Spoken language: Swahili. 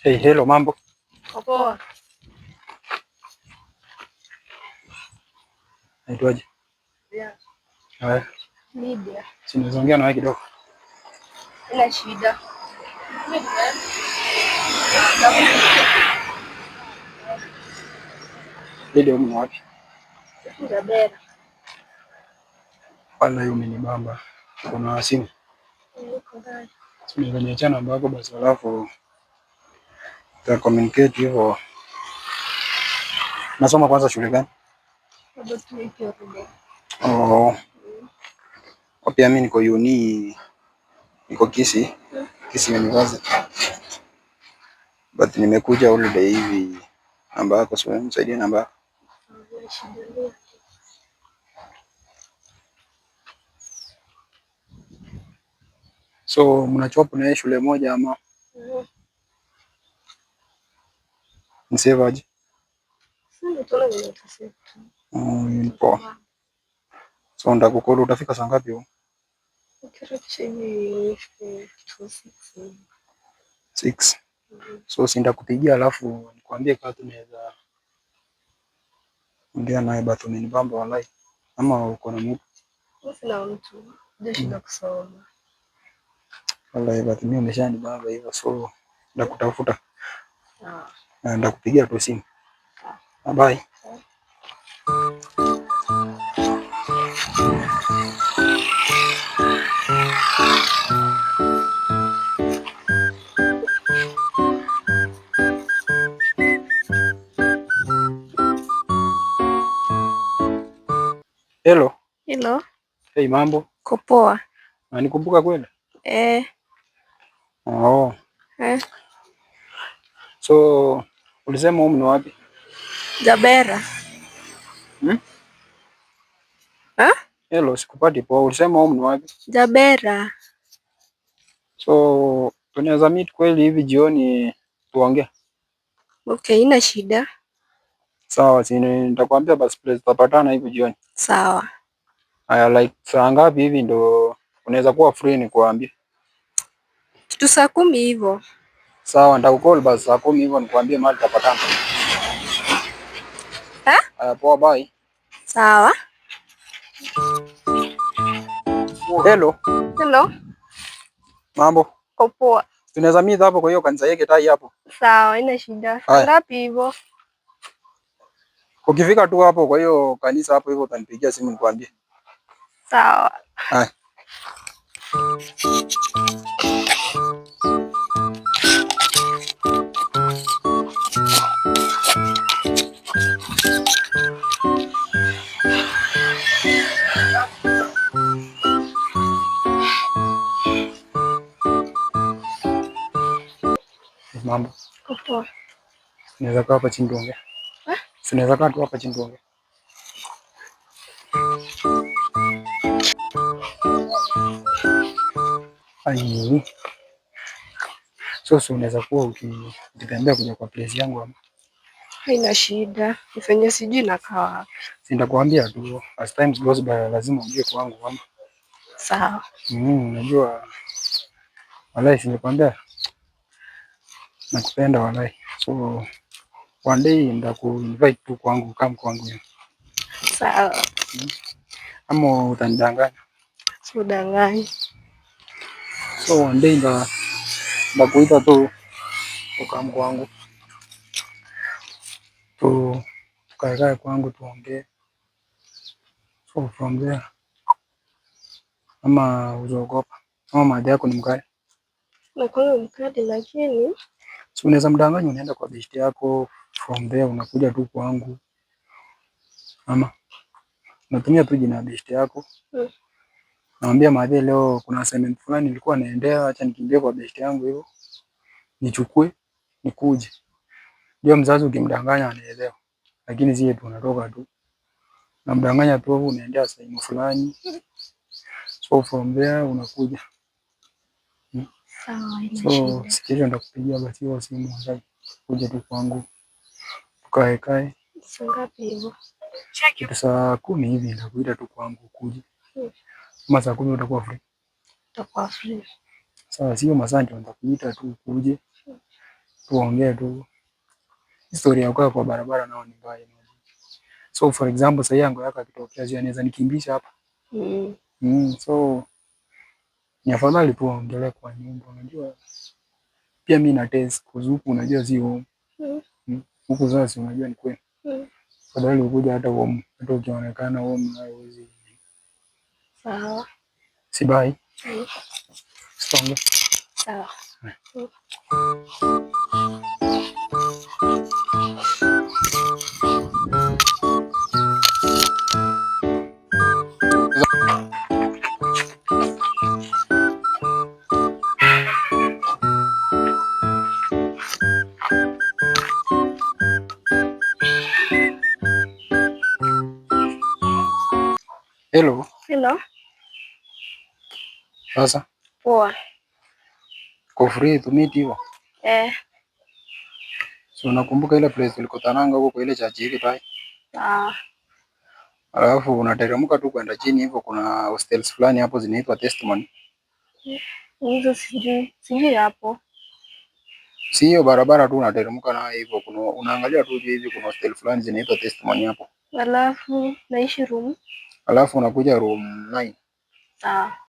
Hey, hello, mambo. Poa. Naitwaje? Yeah. Haya. Media. Sinaweza ongea na wewe kidogo. Ila shida. Video ni wapi? Jabera. Wala hiyo umenibamba. Kuna simu. Niko ndani. Sinaweza niachana namba yako basi alafu ta communicate hivyo. Nasoma kwanza shule gani? Bado tunaitwa Rubo. Oh. Pia mimi niko niko Kisii University. But nimekuja holiday hivi. Namba yako sio msaidie namba yako. So mnachopa na shule moja ama? Msevaje? Sasa tunaona vile tutasema. Nipo. So ndakukolo utafika saa ngapi huko? Ukirudisha hivi 6. So si ndakupigia alafu nikwambie kama tunaweza ongea naye but umenibamba wallahi. Ama uko na mtu? sina mtu. Ndio shida kusoma. Wallahi but mimi umeshanibamba hivyo so ndakutafuta. Ah. Ndakupigia tu simu. Bye. Hello. Hello. Hey, mambo. Poa. Unanikumbuka kweli? Oh. So ulisema huko ni wapi? Jabera. Hello, sikupati poa. Ulisema huko ni wapi? Jabera. So tunaweza meet kweli hivi jioni tuongee? Okay, ina shida. Sawa, si nitakwambia basi place tutapatana hivi jioni. Sawa. Aya, like saa ngapi hivi ndo unaweza kuwa free nikuambie? Kitu saa 10 hivyo. Sawa, nitakucall basi saa 10 hivyo nikuambie mahali tutapatana. Aya, poa, bye. Sawa. Hello. Hello. Mambo. Poa. Tunaweza meet hapo kwa hiyo kanisa yake tai hapo. Sawa, ina shida. Saa ngapi hivyo? Ukifika tu hapo kwa hiyo kanisa hapo hivyo utanipigia simu nikwambie. Sawa. Haya. Mambo. Poa. Tunaweza kaa hapa chini tuongee. Tunaweza kaa tu hapa chini tuongee. Ai. So unaweza kuwa ukitembea kuja kwa place yangu ama? Haina shida. Nifanye sijui nakaa wapi. Si nitakwambia tu as times goes by lazima ujue kwangu ama. Sawa. Unajua wallahi si nilikwambia nakupenda wallahi. So one day nitakuinvite tu kwangu kama kwangu. Sawa. Ama utanidanganya? Usidanganye. So one day ndakuita tu kama kwangu. Tukae kwangu tuongee. So from there ama uzogopa ama madhi yako ni mkali? Nakuwa mkali lakini So unaweza mdanganya unaenda kwa best yako, from there unakuja tu kwangu ama unatumia tu jina best yako. Naambia madhi leo kuna assignment fulani nilikuwa naendea, acha nikimbie kwa best yangu hivyo nichukue nikuje. Ndio mzazi ukimdanganya anaelewa, lakini sisi tunatoka tu namdanganya tu unaendea assignment fulani. So from there unakuja. So sikiliza, ndakupigia basi hiyo simu sasa, kuja tu kwangu tukae. Saa ngapi hivyo? Kitu saa 10 hivi ndakuita tu kwangu kuje. Kama saa 10 utakuwa free? Utakuwa free. Sawa, sio masaa ndio nitakuita tu kuje. tuongee tu. Historia ya kukaa kwa barabara nao ni mbaya. So for example, sasa yangu yako akitokea juu anaweza nikimbisha hapa. So ni afadhali tu waongelee kwa nyumba, unajua. Pia mimi na test kuzuku, unajua si home. Huku sasa unajua ni kweli. Afadhali ukuja hata home, hata ukionekana home na uwezi. Sawa. Si bye. Songa. Sawa. Hello. Hello. Sasa. Poa. Ko free to meet you. So unakumbuka ile place tulikotananga huko kwa ile church ile pale? Alafu unateremka tu kwenda chini hivyo kuna hostels fulani hapo zinaitwa Testimony. Hizo sijui hapo. Si hiyo barabara tu unateremka na hivyo kuna unaangalia tu hivi kuna hostel fulani zinaitwa Testimony hapo. Alafu naishi room. Alafu unakuja room 9.